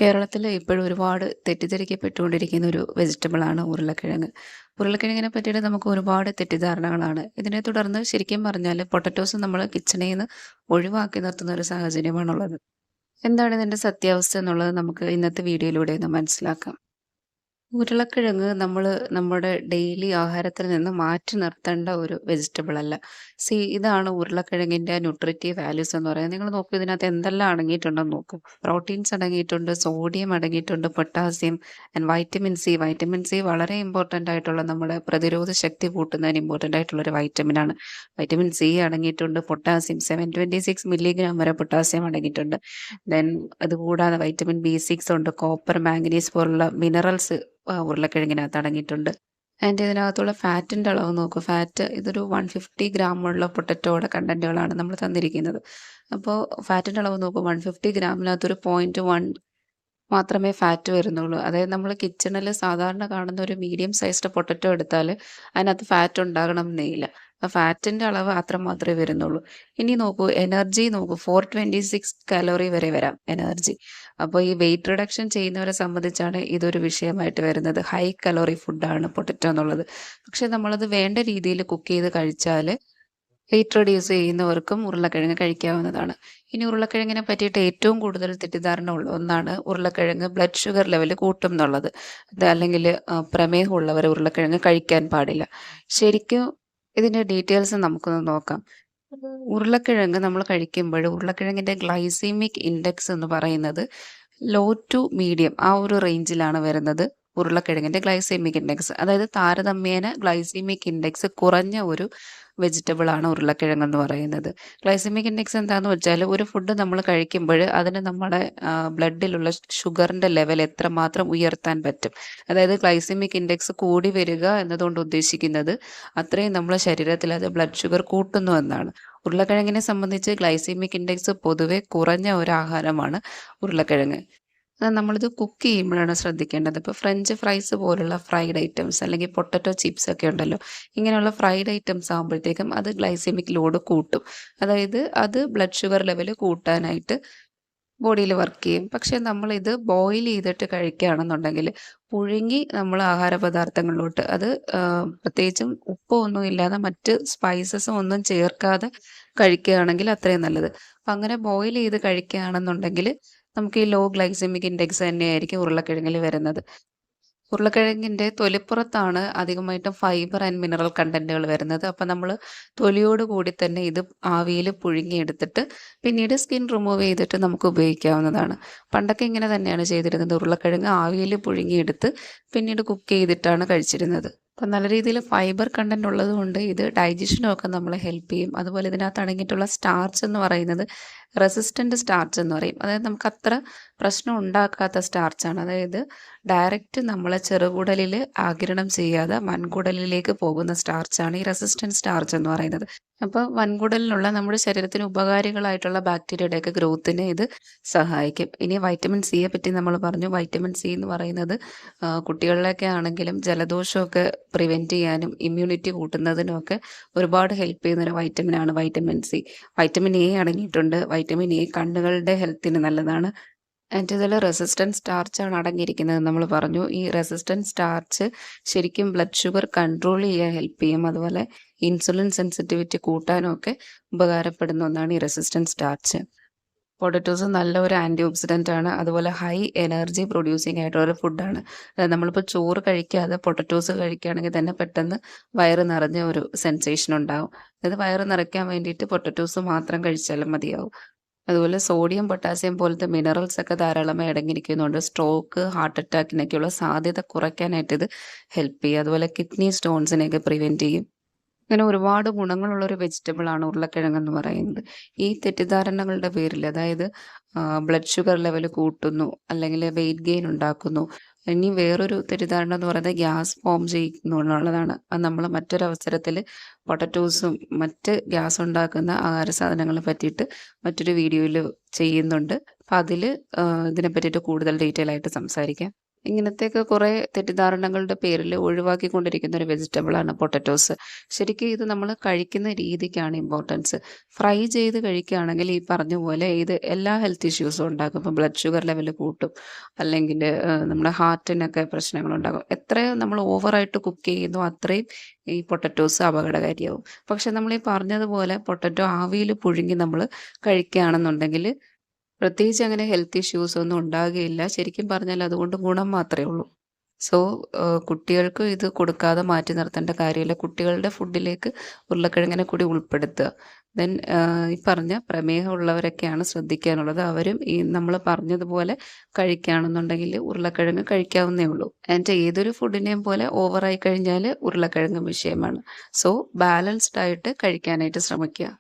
കേരളത്തിൽ ഇപ്പോഴും ഒരുപാട് തെറ്റിദ്ധരിക്കപ്പെട്ടുകൊണ്ടിരിക്കുന്ന ഒരു വെജിറ്റബിളാണ് ഉരുളക്കിഴങ്ങ്. ഉരുളക്കിഴങ്ങിനെ പറ്റിയിട്ട് നമുക്ക് ഒരുപാട് തെറ്റിദ്ധാരണകളാണ്. ഇതിനെ തുടർന്ന് ശരിക്കും പറഞ്ഞാൽ പൊട്ടറ്റോസ് നമ്മൾ കിച്ചണിൽ നിന്ന് ഒഴിവാക്കി നിർത്തുന്ന ഒരു സാഹചര്യമാണുള്ളത്. എന്താണ് ഇതിൻ്റെ സത്യാവസ്ഥ എന്നുള്ളത് നമുക്ക് ഇന്നത്തെ വീഡിയോയിലൂടെ ഒന്ന് മനസ്സിലാക്കാം. ഉരുളക്കിഴങ്ങ് നമ്മുടെ ഡെയിലി ആഹാരത്തിൽ നിന്ന് മാറ്റി നിർത്തേണ്ട ഒരു വെജിറ്റബിൾ അല്ല. ഇതാണ് ഉരുളക്കിഴങ്ങിൻ്റെ ന്യൂട്രിറ്റീവ് വാല്യൂസ് എന്ന് പറയുന്നത്. നിങ്ങൾ നോക്കൂ, ഇതിനകത്ത് എന്തെല്ലാം അടങ്ങിയിട്ടുണ്ടെന്ന് നോക്കൂ. പ്രോട്ടീൻസ് അടങ്ങിയിട്ടുണ്ട്, സോഡിയം അടങ്ങിയിട്ടുണ്ട്, potassium and vitamin C. Vitamin C വളരെ ഇമ്പോർട്ടൻ്റ് ആയിട്ടുള്ള നമ്മുടെ പ്രതിരോധ ശക്തി കൂട്ടുന്നതിന് ഇമ്പോർട്ടൻ്റ് ആയിട്ടുള്ള ഒരു വൈറ്റമിനാണ്. വൈറ്റമിൻ സി അടങ്ങിയിട്ടുണ്ട്, പൊട്ടാസ്യം 726 മില്ലിഗ്രാം വരെ പൊട്ടാസ്യം അടങ്ങിയിട്ടുണ്ട്. ദെൻ അതുകൂടാതെ വൈറ്റമിൻ B6 ഉണ്ട്, കോപ്പർ, മാംഗനീസ് പോലുള്ള മിനറൽസ് ഉരുളക്കിഴങ്ങിനകത്ത് അടങ്ങിയിട്ടുണ്ട്. ആൻഡ് ഇതിനകത്തുള്ള ഫാറ്റിൻ്റെ അളവ് നോക്കൂ. ഇതൊരു 150 ഗ്രാമുള്ള പൊട്ടറ്റോയുടെ കണ്ടൻറ്റുകളാണ് നമ്മൾ തന്നിരിക്കുന്നത്. അപ്പോൾ ഫാറ്റിൻ്റെ അളവ് നോക്കൂ, 150 ഗ്രാമിനകത്തൊരു 0.1 മാത്രമേ ഫാറ്റ് വരുന്നുള്ളൂ. അതായത് നമ്മൾ കിച്ചണിൽ സാധാരണ കാണുന്ന ഒരു മീഡിയം സൈസ്ഡ് പൊട്ടറ്റോ എടുത്താൽ അതിനകത്ത് ഫാറ്റ് ഉണ്ടാകണം എന്നില്ല. അപ്പോൾ ഫാറ്റിൻ്റെ അളവ് അത്ര മാത്രമേ വരുന്നുള്ളൂ. ഇനി നോക്കൂ, എനർജി നോക്കൂ, 426 കലോറി വരെ വരാം എനർജി. അപ്പോൾ ഈ വെയിറ്റ് റിഡക്ഷൻ ചെയ്യുന്നവരെ സംബന്ധിച്ചാണ് ഇതൊരു വിഷയമായിട്ട് വരുന്നത്. ഹൈ കലോറി ഫുഡാണ് പൊട്ടറ്റോ എന്നുള്ളത്. പക്ഷെ നമ്മളത് വേണ്ട രീതിയിൽ കുക്ക് ചെയ്ത് കഴിച്ചാൽ വെയിറ്റ് റെഡ്യൂസ് ചെയ്യുന്നവർക്കും ഉരുളക്കിഴങ്ങ് കഴിക്കാവുന്നതാണ്. ഇനി ഉരുളക്കിഴങ്ങിനെ പറ്റിയിട്ട് ഏറ്റവും കൂടുതൽ തെറ്റിദ്ധാരണ ഉള്ള ഒന്നാണ് ഉരുളക്കിഴങ്ങ് ബ്ലഡ് ഷുഗർ ലെവൽ കൂട്ടും എന്നുള്ളത്. അല്ലെങ്കിൽ പ്രമേഹമുള്ളവർ ഉരുളക്കിഴങ്ങ് കഴിക്കാൻ പാടില്ല. ശരിക്കും ഇതിൻ്റെ ഡീറ്റെയിൽസ് നമുക്കൊന്ന് നോക്കാം. ഉരുളക്കിഴങ്ങ് നമ്മൾ കഴിക്കുമ്പോൾ ഉരുളക്കിഴങ്ങിൻ്റെ ഗ്ലൈസീമിക് ഇൻഡെക്സ് എന്ന് പറയുന്നത് ലോ ടു മീഡിയം ആ ഒരു റേഞ്ചിലാണ് വരുന്നത്. ഉരുളക്കിഴങ്ങിൻ്റെ ഗ്ലൈസീമിക് ഇൻഡെക്സ്, അതായത് താരതമ്യേന ഗ്ലൈസീമിക് ഇൻഡെക്സ് കുറഞ്ഞ ഒരു വെജിറ്റബിൾ ആണ് ഉരുളക്കിഴങ്ങ് എന്ന് പറയുന്നത്. ഗ്ലൈസീമിക് ഇൻഡെക്സ് എന്താണെന്ന് വെച്ചാൽ ഒരു ഫുഡ് നമ്മൾ കഴിക്കുമ്പോൾ അതിന് നമ്മുടെ ബ്ലഡിലുള്ള ഷുഗറിൻ്റെ ലെവൽ എത്രമാത്രം ഉയർത്താൻ പറ്റും. അതായത് ഗ്ലൈസീമിക് ഇൻഡെക്സ് കൂടി വരിക എന്നതുകൊണ്ട് ഉദ്ദേശിക്കുന്നത് അത്രയും നമ്മുടെ ശരീരത്തിൽ അത് ബ്ലഡ് ഷുഗർ കൂട്ടുന്നു എന്നാണ്. ഉരുളക്കിഴങ്ങിനെ സംബന്ധിച്ച് ഗ്ലൈസീമിക് ഇൻഡെക്സ് പൊതുവെ കുറഞ്ഞ ഒരു ആഹാരമാണ് ഉരുളക്കിഴങ്ങ്. നമ്മളിത് കുക്ക് ചെയ്യുമ്പോഴാണ് ശ്രദ്ധിക്കേണ്ടത്. ഇപ്പോൾ ഫ്രഞ്ച് ഫ്രൈസ് പോലുള്ള ഫ്രൈഡ് ഐറ്റംസ് അല്ലെങ്കിൽ പൊട്ടറ്റോ ചിപ്സ് ഒക്കെ ഉണ്ടല്ലോ, ഇങ്ങനെയുള്ള ഫ്രൈഡ് ഐറ്റംസ് ആകുമ്പോഴത്തേക്കും അത് ഗ്ലൈസെമിക് ലോഡ് കൂട്ടും. അതായത് അത് ബ്ലഡ് ഷുഗർ ലെവൽ കൂട്ടാനായിട്ട് ബോഡിയിൽ വർക്ക് ചെയ്യും. പക്ഷേ നമ്മളിത് ബോയിൽ ചെയ്തിട്ട് കഴിക്കുകയാണെന്നുണ്ടെങ്കിൽ, പുഴുങ്ങി നമ്മൾ ആഹാര പദാർത്ഥങ്ങളിലോട്ട് അത് പ്രത്യേകിച്ചും ഉപ്പൊന്നും ഇല്ലാതെ മറ്റ് സ്പൈസസും ഒന്നും ചേർക്കാതെ കഴിക്കുകയാണെങ്കിൽ അത്രയും നല്ലത്. അപ്പം അങ്ങനെ ബോയിൽ ചെയ്ത് കഴിക്കുകയാണെന്നുണ്ടെങ്കിൽ നമുക്ക് ഈ ലോ ഗ്ലൈസെമിക് ഇൻഡെക്സ് തന്നെയായിരിക്കും ഉരുളക്കിഴങ്ങിൽ വരുന്നത്. ഉരുളക്കിഴങ്ങിൻ്റെ തൊലിപ്പുറത്താണ് അധികമായിട്ടും ഫൈബർ ആൻഡ് മിനറൽ കണ്ടൻറ്റുകൾ വരുന്നത്. അപ്പോൾ നമ്മൾ തൊലിയോട് കൂടി തന്നെ ഇത് ആവിയിൽ പുഴുങ്ങിയെടുത്തിട്ട് പിന്നീട് സ്കിൻ റിമൂവ് ചെയ്തിട്ട് നമുക്ക് ഉപയോഗിക്കാവുന്നതാണ്. പണ്ടൊക്കെ ഇങ്ങനെ തന്നെയാണ് ചെയ്തിരുന്നത്. ഉരുളക്കിഴങ്ങ് ആവിയിൽ പുഴുങ്ങിയെടുത്ത് പിന്നീട് കുക്ക് ചെയ്തിട്ടാണ് കഴിച്ചിരുന്നത്. അപ്പം നല്ല രീതിയിൽ ഫൈബർ കണ്ടൻറ് ഉള്ളത് കൊണ്ട് ഇത് ഡൈജഷനൊക്കെ നമ്മളെ ഹെൽപ്പ് ചെയ്യും. അതുപോലെ ഇതിനകത്ത് അടങ്ങിയിട്ടുള്ള സ്റ്റാർച്ച് എന്ന് പറയുന്നത് റെസിസ്റ്റൻ്റ് സ്റ്റാർച്ച് എന്ന് പറയും. അതായത് നമുക്ക് അത്ര പ്രശ്നം ഉണ്ടാക്കാത്ത സ്റ്റാർച്ചാണ്. അതായത് ഡയറക്റ്റ് നമ്മളെ ചെറുകുടലിൽ ആഗിരണം ചെയ്യാതെ വൻകുടലിലേക്ക് പോകുന്ന സ്റ്റാർച്ചാണ് ഈ റെസിസ്റ്റൻറ്റ് സ്റ്റാർച്ച് എന്ന് പറയുന്നത്. അപ്പോൾ വൻകുടലിലുള്ള നമ്മുടെ ശരീരത്തിന് ഉപകാരികളായിട്ടുള്ള ബാക്ടീരിയയുടെയൊക്കെ ഗ്രോത്തിനെ ഇത് സഹായിക്കും. ഇനി വൈറ്റമിൻ സിയെ പറ്റി നമ്മൾ പറഞ്ഞു. വൈറ്റമിൻ സി എന്ന് പറയുന്നത് കുട്ടികളിലൊക്കെ ആണെങ്കിലും ജലദോഷമൊക്കെ പ്രിവെൻറ്റ് ചെയ്യാനും ഇമ്മ്യൂണിറ്റി കൂട്ടുന്നതിനുമൊക്കെ ഒരുപാട് ഹെൽപ്പ് ചെയ്യുന്നൊരു വൈറ്റമിനാണ് വൈറ്റമിൻ സി. വൈറ്റമിൻ എ അടങ്ങിയിട്ടുണ്ട്. വൈറ്റമിൻ എ കണ്ണുകളുടെ ഹെൽത്തിന് നല്ലതാണ്. ഇതിൽ റെസിസ്റ്റൻറ്റ് സ്റ്റാർച്ചാണ് അടങ്ങിയിരിക്കുന്നത് നമ്മൾ പറഞ്ഞു. ഈ റെസിസ്റ്റൻറ്റ് സ്റ്റാർച്ച് ശരിക്കും ബ്ലഡ് ഷുഗർ കൺട്രോൾ ചെയ്യാൻ ഹെൽപ്പ് ചെയ്യും. അതുപോലെ ഇൻസുലിൻ സെൻസിറ്റിവിറ്റി കൂട്ടാനും ഒക്കെ ഉപകാരപ്പെടുന്ന ഒന്നാണ് ഈ റെസിസ്റ്റൻറ്റ് സ്റ്റാർച്ച്. പൊട്ടറ്റോസ് നല്ല ഒരു ആൻറ്റി ഓക്സിഡൻ്റ് ആണ്. അതുപോലെ ഹൈ എനർജി പ്രൊഡ്യൂസിങ് ആയിട്ടുള്ള ഒരു ഫുഡാണ്. അതായത് നമ്മളിപ്പോൾ ചോറ് കഴിക്കാതെ പൊട്ടറ്റോസ് കഴിക്കുകയാണെങ്കിൽ തന്നെ പെട്ടെന്ന് വയറ് നിറഞ്ഞ ഒരു സെൻസേഷൻ ഉണ്ടാകും. അതായത് വയറ് നിറയ്ക്കാൻ വേണ്ടിയിട്ട് പൊട്ടറ്റോസ് മാത്രം കഴിച്ചാലും മതിയാവും. അതുപോലെ സോഡിയം, പൊട്ടാസ്യം പോലത്തെ മിനറൽസ് ഒക്കെ ധാരാളമായി അടങ്ങിയിരിക്കുന്നുണ്ട്. സ്ട്രോക്ക്, ഹാർട്ട് അറ്റാക്കിനൊക്കെയുള്ള സാധ്യത കുറയ്ക്കാനായിട്ട് ഇത് ഹെൽപ്പ് ചെയ്യും. അതുപോലെ കിഡ്നി സ്റ്റോൺസിനെയൊക്കെ പ്രിവെൻറ്റ് ചെയ്യും. ഇങ്ങനെ ഒരുപാട് ഗുണങ്ങളുള്ളൊരു വെജിറ്റബിളാണ് ഉരുളക്കിഴങ്ങെന്ന് പറയുന്നത്. ഈ തെറ്റിദ്ധാരണകളുടെ പേരിൽ, അതായത് ബ്ലഡ് ഷുഗർ ലെവൽ കൂട്ടുന്നു അല്ലെങ്കിൽ വെയിറ്റ് ഗെയിൻ ഉണ്ടാക്കുന്നു. ഇനി വേറൊരു തെറ്റിദ്ധാരണ എന്ന് പറയുന്നത് ഗ്യാസ് ഫോം ചെയ്യുന്നു എന്നുള്ളതാണ്. അത് നമ്മൾ മറ്റൊരവസരത്തിൽ പൊട്ടറ്റോസും മറ്റ് ഗ്യാസ് ഉണ്ടാക്കുന്ന ആഹാര സാധനങ്ങളെ പറ്റിയിട്ട് മറ്റൊരു വീഡിയോയിൽ ചെയ്യുന്നുണ്ട്. അപ്പം അതിൽ ഇതിനെ പറ്റിയിട്ട് കൂടുതൽ ഡീറ്റെയിൽ ആയിട്ട് സംസാരിക്കാം. ഇങ്ങനത്തെയൊക്കെ കുറേ തെറ്റിദ്ധാരണകളുടെ പേരിൽ ഒഴിവാക്കിക്കൊണ്ടിരിക്കുന്ന ഒരു വെജിറ്റബിളാണ് പൊട്ടറ്റോസ്. ശരിക്കും ഇത് നമ്മൾ കഴിക്കുന്ന രീതിക്കാണ് ഇമ്പോർട്ടൻസ്. ഫ്രൈ ചെയ്ത് കഴിക്കുകയാണെങ്കിൽ ഈ പറഞ്ഞ പോലെ ഇത് എല്ലാ ഹെൽത്ത് ഇഷ്യൂസും ഉണ്ടാക്കും. ഇപ്പം ബ്ലഡ് ഷുഗർ ലെവൽ കൂട്ടും, അല്ലെങ്കിൽ നമ്മുടെ ഹാർട്ടിനൊക്കെ പ്രശ്നങ്ങളുണ്ടാകും. എത്രയോ നമ്മൾ ഓവറായിട്ട് കുക്ക് ചെയ്യുന്നോ അത്രയും ഈ പൊട്ടറ്റോസ് അപകടകാരിയാവും. പക്ഷെ നമ്മൾ ഈ പറഞ്ഞതുപോലെ പൊട്ടറ്റോ ആവിയിൽ പുഴുങ്ങി നമ്മൾ കഴിക്കുകയാണെന്നുണ്ടെങ്കിൽ പ്രത്യേകിച്ച് അങ്ങനെ ഹെൽത്ത് ഇഷ്യൂസ് ഒന്നും ഉണ്ടാകുകയില്ല. ശരിക്കും പറഞ്ഞാൽ അതുകൊണ്ട് ഗുണം മാത്രമേ ഉള്ളൂ. സോ, കുട്ടികൾക്ക് ഇത് കൊടുക്കാതെ മാറ്റി നിർത്തേണ്ട കാര്യമില്ല. കുട്ടികളുടെ ഫുഡിലേക്ക് ഉരുളക്കിഴങ്ങിനെ കൂടി ഉൾപ്പെടുത്തുക. ദെൻ ഈ പറഞ്ഞ പ്രമേഹം ഉള്ളവരൊക്കെയാണ് ശ്രദ്ധിക്കാനുള്ളത്. അവരും ഈ നമ്മൾ പറഞ്ഞതുപോലെ കഴിക്കുകയാണെന്നുണ്ടെങ്കിൽ ഉരുളക്കിഴങ്ങ് കഴിക്കാവുന്നേ ഉള്ളൂ. ആൻഡ് ഏതൊരു ഫുഡിനെയും പോലെ ഓവറായി കഴിഞ്ഞാൽ ഉരുളക്കിഴങ്ങ് വിഷയമാണ്. സോ, ബാലൻസ്ഡ് ആയിട്ട് കഴിക്കാനായിട്ട് ശ്രമിക്കുക.